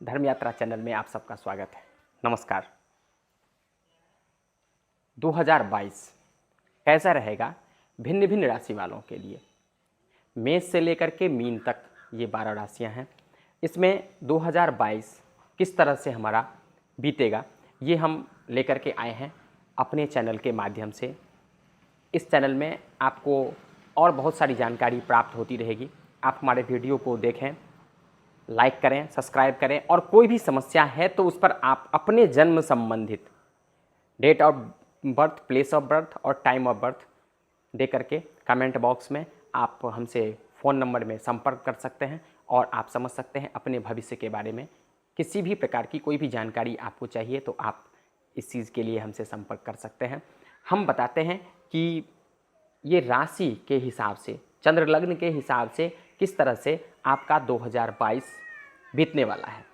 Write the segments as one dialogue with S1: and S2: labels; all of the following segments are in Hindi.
S1: धर्म यात्रा चैनल में आप सबका स्वागत है। नमस्कार। 2022 कैसा रहेगा भिन्न भिन्न राशि वालों के लिए? मेष से लेकर के मीन तक ये 12 राशियां हैं। इसमें 2022 किस तरह से हमारा बीतेगा ये हम लेकर के आए हैं अपने चैनल के माध्यम से। इस चैनल में आपको और बहुत सारी जानकारी प्राप्त होती रहेगी। आप हमारे वीडियो को देखें, लाइक करें, सब्सक्राइब करें और कोई भी समस्या है तो उस पर आप अपने जन्म संबंधित date of birth, place of birth और टाइम ऑफ बर्थ दे करके कमेंट बॉक्स में आप हमसे फ़ोन नंबर में संपर्क कर सकते हैं और आप समझ सकते हैं अपने भविष्य के बारे में। किसी भी प्रकार की कोई भी जानकारी आपको चाहिए तो आप इस चीज़ के लिए हमसे संपर्क कर सकते हैं। हम बताते हैं कि ये राशि के हिसाब से, चंद्र लग्न के हिसाब से किस तरह से आपका 2022 बीतने वाला है।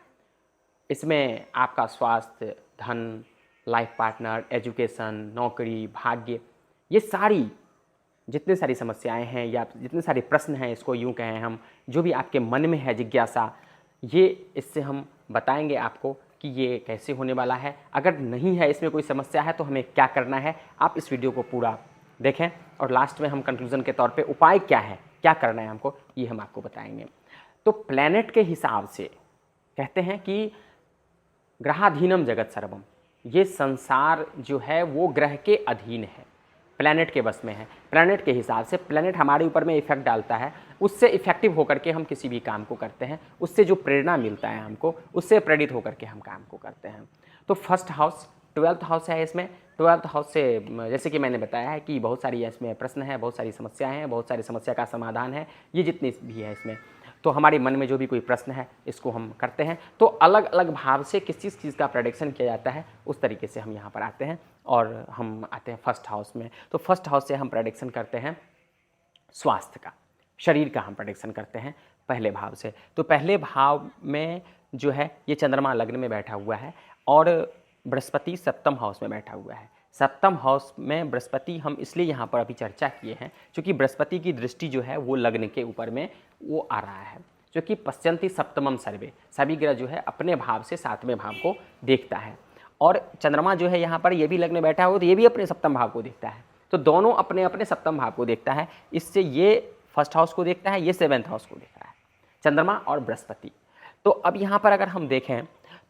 S1: इसमें आपका स्वास्थ्य, धन, लाइफ पार्टनर, एजुकेशन, नौकरी, भाग्य, ये सारी जितनी सारी समस्याएं हैं या जितने सारे प्रश्न हैं, इसको यूँ कहें हम, जो भी आपके मन में है जिज्ञासा, ये इससे हम बताएंगे आपको कि ये कैसे होने वाला है। अगर नहीं है, इसमें कोई समस्या है तो हमें क्या करना है। आप इस वीडियो को पूरा देखें और लास्ट में हम कंक्लूजन के तौर पे उपाय क्या है, क्या करना है हमको, ये हम आपको बताएंगे। तो प्लैनेट के हिसाब से कहते हैं कि ग्रहाधीनम जगत सर्वम, ये संसार जो है वो ग्रह के अधीन है, प्लैनेट के बस में है। प्लैनेट के हिसाब से प्लैनेट हमारे ऊपर में इफेक्ट डालता है, उससे इफेक्टिव होकर के हम किसी भी काम को करते हैं, उससे जो प्रेरणा मिलता है हमको, उससे प्रेरित होकर के हम काम को करते हैं। तो फर्स्ट हाउस 12th हाउस है। इसमें 12th हाउस से जैसे कि मैंने बताया है कि बहुत सारी इसमें प्रश्न है, बहुत सारी समस्याएं हैं, बहुत सारी समस्या का समाधान है, ये जितनी भी है इसमें। तो हमारे मन में जो भी कोई प्रश्न है इसको हम करते हैं। तो अलग अलग भाव से किस चीज़ का प्रेडिक्शन किया जाता है उस तरीके से हम यहाँ पर आते हैं और हम आते हैं फर्स्ट हाउस में। तो फर्स्ट हाउस से हम प्रेडिक्शन करते हैं स्वास्थ्य का, शरीर का हम प्रेडिक्शन करते हैं पहले भाव से। तो पहले भाव में जो है ये चंद्रमा लग्न में बैठा हुआ है और बृहस्पति सप्तम हाउस में बैठा हुआ है। सप्तम हाउस में बृहस्पति हम इसलिए यहाँ पर अभी चर्चा किए हैं क्योंकि बृहस्पति की दृष्टि जो है वो लग्न के ऊपर में वो आ रहा है, जो कि पश्यन्ति सप्तमम सर्वे, सभी ग्रह जो है अपने भाव से 7वें भाव को देखता है। और चंद्रमा जो है यहाँ पर ये भी लग्न में बैठा हो तो ये भी अपने सप्तम भाव को देखता है। तो दोनों अपने अपने सप्तम भाव को देखता है। इससे ये फर्स्ट हाउस को देखता है, ये 7th हाउस को देखता है, चंद्रमा और बृहस्पति। तो अब यहाँ पर अगर हम देखें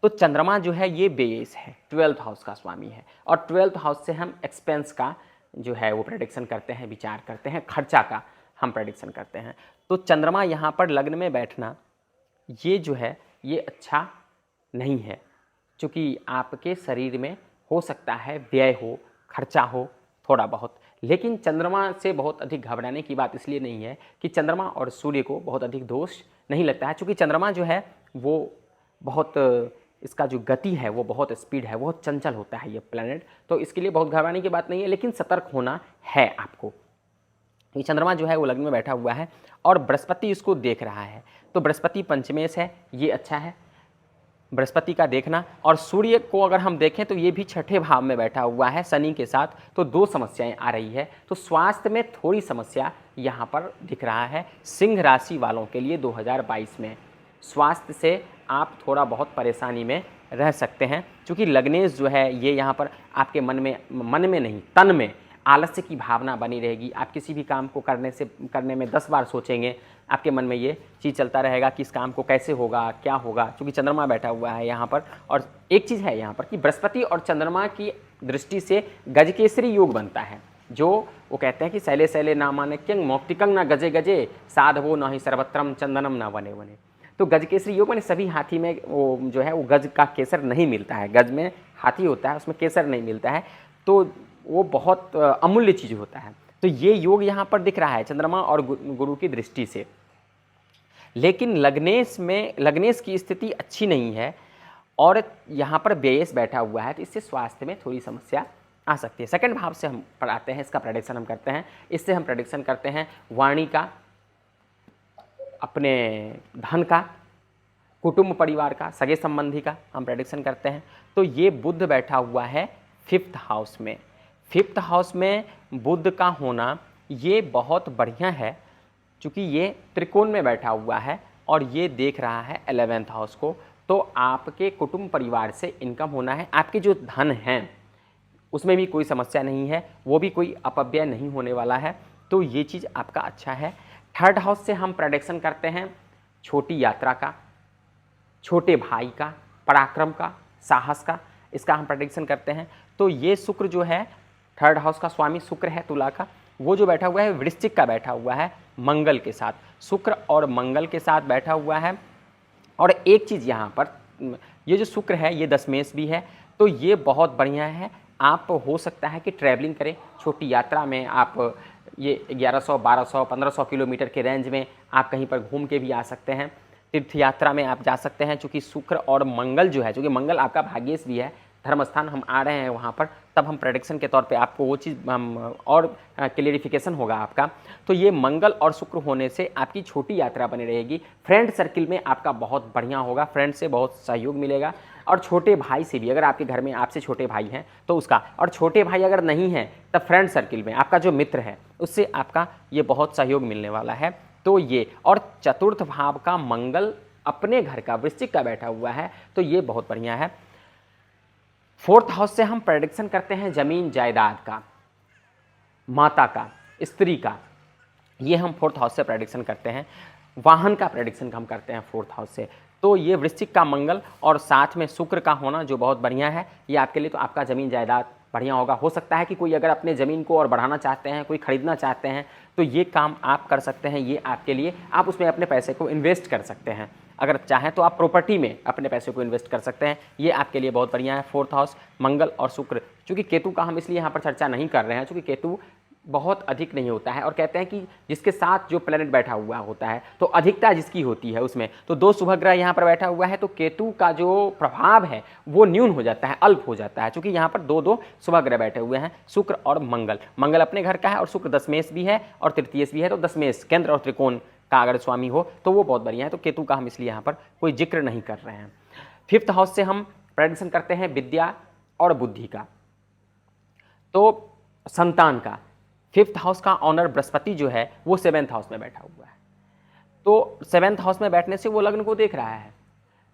S1: तो चंद्रमा जो है ये बेस है, 12th हाउस का स्वामी है और 12th हाउस से हम एक्सपेंस का जो है वो प्रेडिक्शन करते हैं, विचार करते हैं, खर्चा का हम प्रेडिक्शन करते हैं। तो चंद्रमा यहाँ पर लग्न में बैठना ये जो है ये अच्छा नहीं है, क्योंकि आपके शरीर में हो सकता है व्यय हो, खर्चा हो थोड़ा बहुत। लेकिन चंद्रमा से बहुत अधिक घबराने की बात इसलिए नहीं है कि चंद्रमा और सूर्य को बहुत अधिक दोष नहीं लगता है, क्योंकि चंद्रमा जो है वो बहुत, इसका जो गति है वो बहुत स्पीड है, बहुत चंचल होता है ये प्लैनेट। तो इसके लिए बहुत घबराने की बात नहीं है, लेकिन सतर्क होना है आपको। ये चंद्रमा जो है वो लग्न में बैठा हुआ है और बृहस्पति इसको देख रहा है। तो बृहस्पति पंचमेश है, ये अच्छा है बृहस्पति का देखना। और सूर्य को अगर हम देखें तो ये भी 6ठे भाव में बैठा हुआ है शनि के साथ। तो दो समस्याएं आ रही है। तो स्वास्थ्य में थोड़ी समस्या यहाँ पर दिख रहा है सिंह राशि वालों के लिए 2022 में। स्वास्थ्य से आप थोड़ा बहुत परेशानी में रह सकते हैं, क्योंकि लग्नेश जो है ये यहाँ पर आपके मन में नहीं, तन में आलस्य की भावना बनी रहेगी। आप किसी भी काम को करने में 10 बार सोचेंगे, आपके मन में ये चीज़ चलता रहेगा कि इस काम को कैसे होगा, क्या होगा, क्योंकि चंद्रमा बैठा हुआ है यहाँ पर। और एक चीज़ है यहाँ पर कि बृहस्पति और चंद्रमा की दृष्टि से गजकेसरी योग बनता है, जो वो कहते हैं कि शैले शैले नामान्यं मौक्तिकं न गजे गजे साधवो न ही सर्वत्रम चंदनम न वने वने। तो गजकेसरी योग माने सभी हाथी में वो जो है वो गज का केसर नहीं मिलता है, गज में हाथी होता है उसमें केसर नहीं मिलता है, तो वो बहुत अमूल्य चीज़ होता है। तो ये योग यहाँ पर दिख रहा है चंद्रमा और गुरु की दृष्टि से। लेकिन लग्नेश की स्थिति अच्छी नहीं है और यहाँ पर व्ययस बैठा हुआ है, तो इससे स्वास्थ्य में थोड़ी समस्या आ सकती है। सेकंड भाव से हम पढ़ाते हैं, इसका प्रेडिक्शन हम करते हैं। इससे हम प्रेडिक्शन करते हैं वाणी का, अपने धन का, कुटुंब परिवार का, सगे संबंधी का हम प्रेडिक्शन करते हैं। तो ये बुध बैठा हुआ है 5th हाउस में। 5th हाउस में बुध का होना ये बहुत बढ़िया है, क्योंकि ये त्रिकोण में बैठा हुआ है और ये देख रहा है 11th हाउस को। तो आपके कुटुंब परिवार से इनकम होना है। आपके जो धन हैं उसमें भी कोई समस्या नहीं है, वो भी कोई अपव्यय नहीं होने वाला है, तो ये चीज़ आपका अच्छा है। थर्ड हाउस से हम प्रेडिक्शन करते हैं छोटी यात्रा का, छोटे भाई का, पराक्रम का, साहस का, इसका हम प्रेडिक्शन करते हैं। तो ये शुक्र जो है, थर्ड हाउस का स्वामी शुक्र है तुला का, वो जो बैठा हुआ है वृश्चिक का बैठा हुआ है मंगल के साथ, शुक्र और मंगल के साथ बैठा हुआ है। और एक चीज़ यहाँ पर, ये जो शुक्र है ये दशमेश भी है, तो ये बहुत बढ़िया है। आप हो सकता है कि ट्रैवलिंग करें छोटी यात्रा में, आप ये 1100, 1200, 1500 किलोमीटर के रेंज में आप कहीं पर घूम के भी आ सकते हैं। तीर्थ यात्रा में आप जा सकते हैं, चूँकि शुक्र और मंगल जो है, चूँकि मंगल आपका भाग्येश भी है, धर्म स्थान हम आ रहे हैं वहाँ पर, तब हम प्रेडिक्शन के तौर पे आपको वो चीज़ हम और क्लियरिफिकेशन होगा आपका। तो ये मंगल और शुक्र होने से आपकी छोटी यात्रा बनी रहेगी। फ्रेंड सर्किल में आपका बहुत बढ़िया होगा, फ्रेंड से बहुत सहयोग मिलेगा। और छोटे भाई से भी, अगर आपके घर में आपसे छोटे भाई हैं तो उसका, और छोटे भाई अगर नहीं हैं तब फ्रेंड सर्किल में आपका जो मित्र है उससे आपका ये बहुत सहयोग मिलने वाला है। तो ये, और चतुर्थ भाव का मंगल अपने घर का वृश्चिक का बैठा हुआ है, तो ये बहुत बढ़िया है। फोर्थ हाउस से हम प्रेडिक्शन करते हैं जमीन जायदाद का, माता का, स्त्री का, ये हम फोर्थ हाउस से प्रेडिक्शन करते हैं। वाहन का प्रेडिक्शन हम करते हैं फोर्थ हाउस से। तो ये वृश्चिक का मंगल और साथ में शुक्र का होना जो बहुत बढ़िया है, ये आपके लिए, तो आपका ज़मीन जायदाद बढ़िया होगा। हो सकता है कि कोई अगर अपने ज़मीन को और बढ़ाना चाहते हैं, कोई ख़रीदना चाहते हैं, तो ये काम आप कर सकते हैं। ये आपके लिए, आप उसमें अपने पैसे को इन्वेस्ट कर सकते हैं। अगर चाहें तो आप प्रॉपर्टी में अपने पैसे को इन्वेस्ट कर सकते हैं, ये आपके लिए बहुत बढ़िया है। फोर्थ हाउस मंगल और शुक्र, चूँकि केतु का हम इसलिए यहाँ पर चर्चा नहीं कर रहे हैं, चूँकि केतु बहुत अधिक नहीं होता है, और कहते हैं कि जिसके साथ जो प्लेनेट बैठा हुआ होता है तो अधिकता जिसकी होती है उसमें, तो दो शुभ ग्रह यहाँ पर बैठा हुआ है, तो केतु का जो प्रभाव है वो न्यून हो जाता है, अल्प हो जाता है, क्योंकि यहाँ पर दो दो शुभ ग्रह बैठे हुए हैं, शुक्र और मंगल। मंगल अपने घर का है और शुक्र दशमेश भी है और तृतीयेश भी है, तो दशमेश केंद्र और त्रिकोण का अगर स्वामी हो तो वो बहुत बढ़िया है। तो केतु का हम इसलिए यहाँ पर कोई जिक्र नहीं कर रहे हैं। फिफ्थ हाउस से हम प्रेडिक्शन करते हैं विद्या और बुद्धि का, तो संतान का। फिफ्थ हाउस का ऑनर बृहस्पति जो है वो सेवेंथ हाउस में बैठा हुआ है, तो सेवेंथ हाउस में बैठने से वो लग्न को देख रहा है।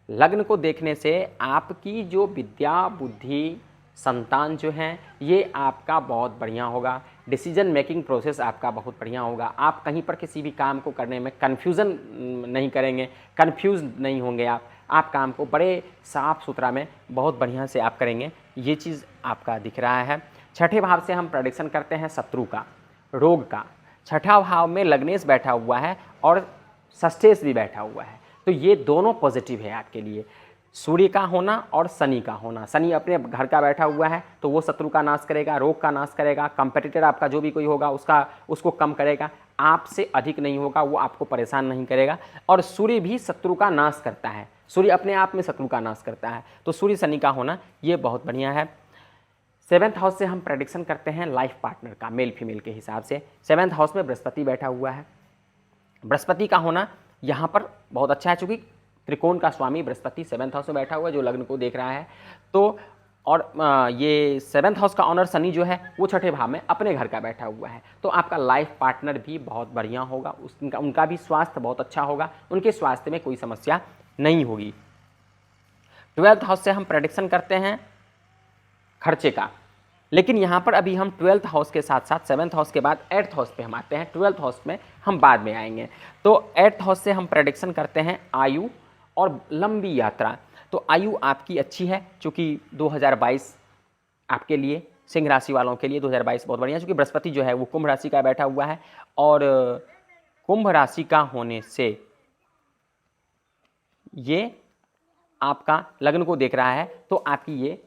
S1: लग्न को देखने से आपकी जो विद्या, बुद्धि, संतान जो हैं, ये आपका बहुत बढ़िया होगा। डिसीजन मेकिंग प्रोसेस आपका बहुत बढ़िया होगा। आप कहीं पर किसी भी काम को करने में कन्फ्यूज़न नहीं करेंगे, कन्फ्यूज़ नहीं होंगे। आप काम को बड़े साफ सुथरा में बहुत बढ़िया से आप करेंगे, ये चीज़ आपका दिख रहा है। छठे भाव से हम प्रेडिक्शन करते हैं शत्रु का, रोग का। छठा भाव में लग्नेश बैठा हुआ है और षष्ठेश भी बैठा हुआ है, तो ये दोनों पॉजिटिव है आपके लिए। सूर्य का होना और शनि का होना, शनि अपने घर का बैठा हुआ है तो वो शत्रु का नाश करेगा, रोग का नाश करेगा, कंपेटिटर आपका जो भी कोई होगा उसको कम करेगा, आपसे अधिक नहीं होगा, वो आपको परेशान नहीं करेगा। और सूर्य भी शत्रु का नाश करता है, सूर्य अपने आप में शत्रु का नाश करता है, तो सूर्य शनि का होना ये बहुत बढ़िया है। सेवेंथ हाउस से हम प्रेडिक्शन करते हैं लाइफ पार्टनर का, मेल फीमेल के हिसाब से। सेवेंथ हाउस में बृहस्पति बैठा हुआ है, बृहस्पति का होना यहाँ पर बहुत अच्छा है, चूँकि त्रिकोण का स्वामी बृहस्पति सेवेंथ हाउस में बैठा हुआ है जो लग्न को देख रहा है। तो और ये सेवेंथ हाउस का ऑनर शनि जो है वो छठे भाव में अपने घर का बैठा हुआ है, तो आपका लाइफ पार्टनर भी बहुत बढ़िया होगा, उनका भी स्वास्थ्य बहुत अच्छा होगा, उनके स्वास्थ्य में कोई समस्या नहीं होगी। ट्वेल्थ हाउस से हम प्रेडिक्शन करते हैं खर्चे का, लेकिन यहाँ पर अभी हम ट्वेल्थ हाउस के साथ साथ सेवेंथ हाउस के बाद एट्थ हाउस पे हम आते हैं, ट्वेल्थ हाउस में हम बाद में आएंगे। तो एट्थ हाउस से हम प्रेडिक्शन करते हैं आयु और लंबी यात्रा। तो आयु आपकी अच्छी है, चूँकि 2022 आपके लिए, सिंह राशि वालों के लिए 2022 बहुत बढ़िया है, चूँकि बृहस्पति जो है वो कुंभ राशि का बैठा हुआ है, और कुंभ राशि का होने से ये आपका लग्न को देख रहा है, तो आपकी ये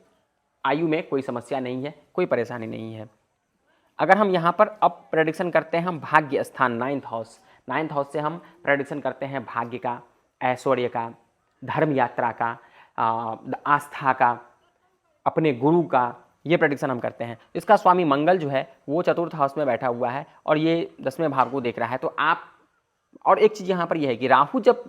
S1: आयु में कोई समस्या नहीं है, कोई परेशानी नहीं है। अगर हम यहाँ पर अब प्रेडिक्शन करते हैं हम भाग्य स्थान, नाइन्थ हाउस से हम प्रेडिक्शन करते हैं भाग्य का, ऐश्वर्य का, धर्म यात्रा का, आस्था का, अपने गुरु का, ये प्रेडिक्शन हम करते हैं। इसका स्वामी मंगल जो है वो चतुर्थ हाउस में बैठा हुआ है और ये 10वें भाव को देख रहा है। तो आप, और एक चीज़ यहाँ पर यह है कि राहु जब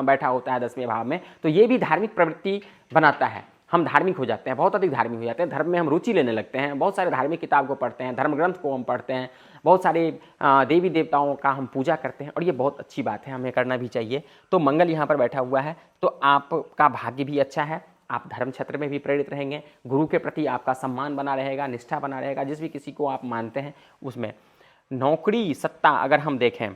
S1: बैठा होता है 10वें भाव में, तो ये भी धार्मिक प्रवृत्ति बनाता है, हम धार्मिक हो जाते हैं, बहुत अधिक धार्मिक हो जाते हैं, धर्म में हम रुचि लेने लगते हैं, बहुत सारे धार्मिक किताब को पढ़ते हैं, धर्म ग्रंथ को हम पढ़ते हैं, बहुत सारे देवी देवताओं का हम पूजा करते हैं, और ये बहुत अच्छी बात है, हमें करना भी चाहिए। तो मंगल यहाँ पर बैठा हुआ है, तो आपका भाग्य भी अच्छा है, आप धर्म क्षेत्र में भी प्रेरित रहेंगे, गुरु के प्रति आपका सम्मान बना रहेगा, निष्ठा बना रहेगा, जिस भी किसी को आप मानते हैं उसमें। नौकरी सत्ता अगर हम देखें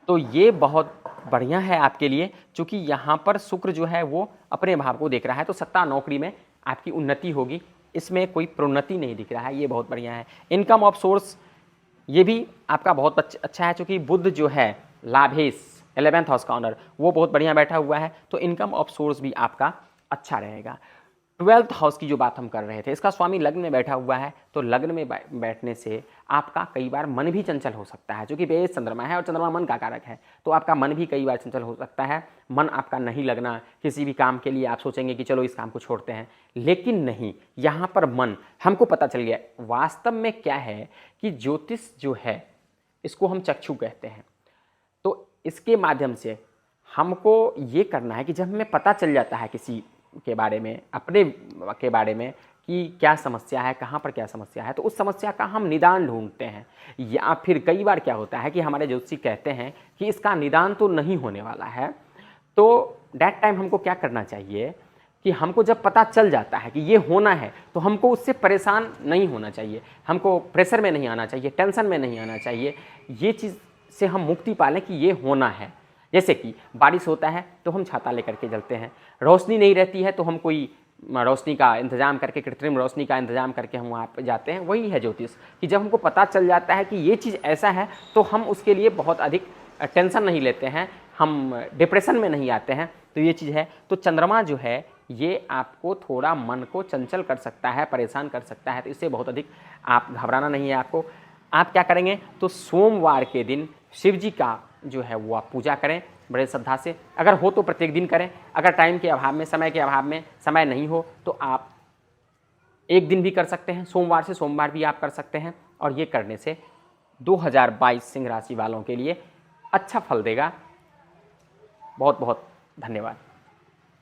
S1: तो ये बहुत बढ़िया है आपके लिए, क्योंकि यहाँ पर शुक्र जो है वो अपने भाव को देख रहा है, तो सत्ता नौकरी में आपकी उन्नति होगी, इसमें कोई प्रोन्नति नहीं दिख रहा है, ये बहुत बढ़िया है। इनकम ऑफ सोर्स ये भी आपका बहुत अच्छा है, क्योंकि बुध जो है लाभेश 11th हाउस का ऑनर वो बहुत बढ़िया बैठा हुआ है, तो इनकम ऑफ सोर्स भी आपका अच्छा रहेगा। 12th हाउस की जो बात हम कर रहे थे, इसका स्वामी लग्न में बैठा हुआ है, तो लग्न में बैठने से आपका कई बार मन भी चंचल हो सकता है, क्योंकि बेस चंद्रमा है और चंद्रमा मन का कारक है, तो आपका मन भी कई बार चंचल हो सकता है, मन आपका नहीं लगना, किसी भी काम के लिए आप सोचेंगे कि चलो इस काम को छोड़ते हैं, लेकिन नहीं, यहाँ पर मन, हमको पता चल गया वास्तव में क्या है कि ज्योतिष जो है इसको हम चक्षु कहते हैं, तो इसके माध्यम से हमको ये करना है कि जब हमें पता चल जाता है किसी के बारे में, अपने के बारे में कि क्या समस्या है, कहाँ पर क्या समस्या है, तो उस समस्या का हम निदान ढूंढते हैं। या फिर कई बार क्या होता है कि हमारे ज्योतिषी कहते हैं कि इसका निदान तो नहीं होने वाला है, तो दैट टाइम हमको क्या करना चाहिए कि हमको जब पता चल जाता है कि ये होना है, तो हमको उससे परेशान नहीं होना चाहिए, हमको प्रेशर में नहीं आना चाहिए, टेंशन में नहीं आना चाहिए, ये चीज़ से हम मुक्ति पालें कि ये होना है। जैसे कि बारिश होता है तो हम छाता लेकर के चलते हैं, रोशनी नहीं रहती है तो हम कोई रोशनी का इंतज़ाम करके, कृत्रिम रोशनी का इंतज़ाम करके हम वहाँ पर जाते हैं। वही है ज्योतिष, कि जब हमको पता चल जाता है कि ये चीज़ ऐसा है, तो हम उसके लिए बहुत अधिक टेंशन नहीं लेते हैं, हम डिप्रेशन में नहीं आते हैं, तो ये चीज़ है। तो चंद्रमा जो है ये आपको थोड़ा मन को चंचल कर सकता है, परेशान कर सकता है, तो इससे बहुत अधिक आप घबराना नहीं है आपको। आप क्या करेंगे, तो सोमवार के दिन शिव जी का जो है वो आप पूजा करें बड़े श्रद्धा से, अगर हो तो प्रत्येक दिन करें, अगर टाइम के अभाव में, समय के अभाव में समय नहीं हो तो आप एक दिन भी कर सकते हैं, सोमवार से सोमवार भी आप कर सकते हैं, और ये करने से 2022 सिंह राशि वालों के लिए अच्छा फल देगा। बहुत बहुत धन्यवाद।